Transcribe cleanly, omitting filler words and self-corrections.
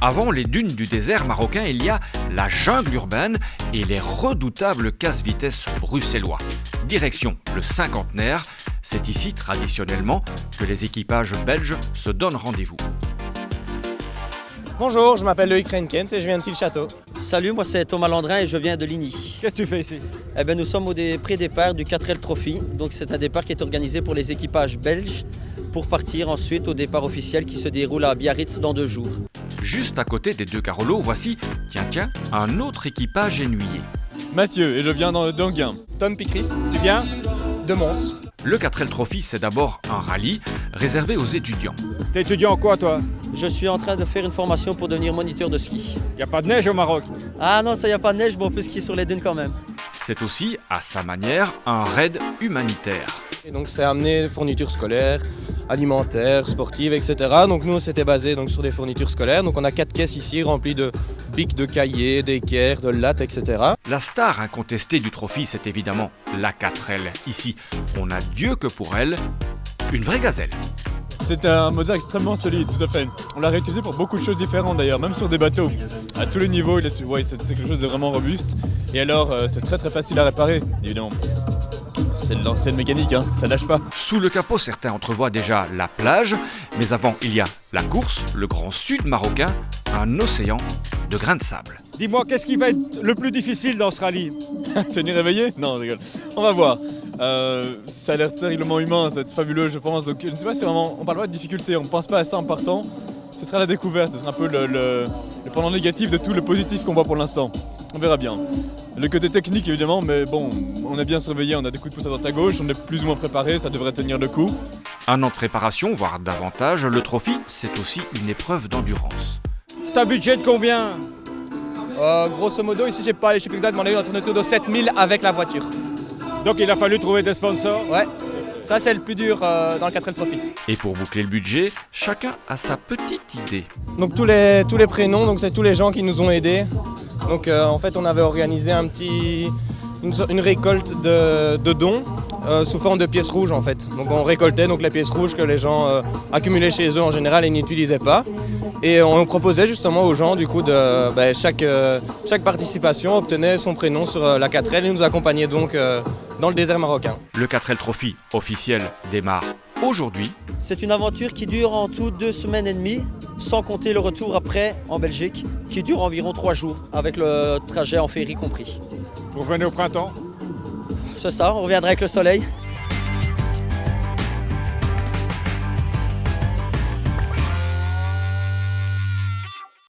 Avant les dunes du désert marocain, il y a la jungle urbaine et les redoutables casse-vitesses bruxellois. Direction le cinquantenaire, c'est ici traditionnellement que les équipages belges se donnent rendez-vous. Bonjour, je m'appelle Loïc Renkens et je viens de Tille-Château. Salut, moi c'est Thomas Landrin et je viens de Ligny. Qu'est-ce que tu fais ici? Nous sommes au pré-départ du 4L Trophy. Donc c'est un départ qui est organisé pour les équipages belges pour partir ensuite au départ officiel qui se déroule à Biarritz dans 2 jours. Juste à côté des deux Carolos, voici, tiens, un autre équipage ennuyé. Mathieu, et je viens d'Anguin. Tom Pichrist, tu viens de Mons. Le 4L Trophy, c'est d'abord un rallye réservé aux étudiants. T'es étudiant en quoi toi? Je suis en train de faire une formation pour devenir moniteur de ski. Y a pas de neige au Maroc? Ah non, ça y a pas de neige, mais on peut skier sur les dunes quand même. C'est aussi, à sa manière, un raid humanitaire. Et donc c'est amener des fournitures scolaires, alimentaires, sportives, etc. Donc nous c'était basé donc, sur des fournitures scolaires. Donc on a 4 caisses ici remplies de bics, de cahiers, d'équerres, de lattes, etc. La star incontestée du trophy, c'est évidemment la 4L. Ici, on a Dieu que pour elle, une vraie gazelle. C'est un moteur extrêmement solide, tout à fait. On l'a réutilisé pour beaucoup de choses différentes d'ailleurs, même sur des bateaux. À tous les niveaux, c'est quelque chose de vraiment robuste. Et alors, c'est très facile à réparer, évidemment. C'est de l'ancienne mécanique, hein, ça lâche pas. Sous le capot, certains entrevoient déjà la plage, mais avant, il y a la course, le grand sud marocain, un océan de grains de sable. Dis-moi, qu'est-ce qui va être le plus difficile dans ce rallye? Tenir éveillé? Non, je rigole. On va voir. Ça a l'air terriblement humain, ça va être fabuleux, je pense. Donc, je ne sais pas si vraiment, on parle pas de difficulté, on ne pense pas à ça en partant. Ce sera la découverte, ce sera un peu le pendant négatif de tout le positif qu'on voit pour l'instant. On verra bien. Le côté technique évidemment, mais bon, on est bien surveillé, on a des coups de pouce à droite à gauche, on est plus ou moins préparé, ça devrait tenir le coup. Un an de préparation, voire davantage, le trophy, c'est aussi une épreuve d'endurance. C'est un budget de combien? Grosso modo, ici j'ai pas les chiffres exacts, mais on a eu entre autour de 7000 avec la voiture. Donc il a fallu trouver des sponsors? Ouais, ça c'est le plus dur dans le 4L Trophy. Et pour boucler le budget, chacun a sa petite idée. Donc tous les prénoms, donc c'est tous les gens qui nous ont aidés. Donc en fait on avait organisé une récolte de dons sous forme de pièces rouges en fait. Donc on récoltait donc les pièces rouges que les gens accumulaient chez eux en général et n'utilisaient pas. Et on proposait justement aux gens du coup de chaque participation obtenait son prénom sur la 4L et nous accompagnait donc dans le désert marocain. Le 4L Trophy officiel démarre aujourd'hui. C'est une aventure qui dure en tout 2 semaines et demie, sans compter le retour après en Belgique, qui dure environ 3 jours, avec le trajet en ferry compris. Vous revenez au printemps? C'est ça, on reviendra avec le soleil.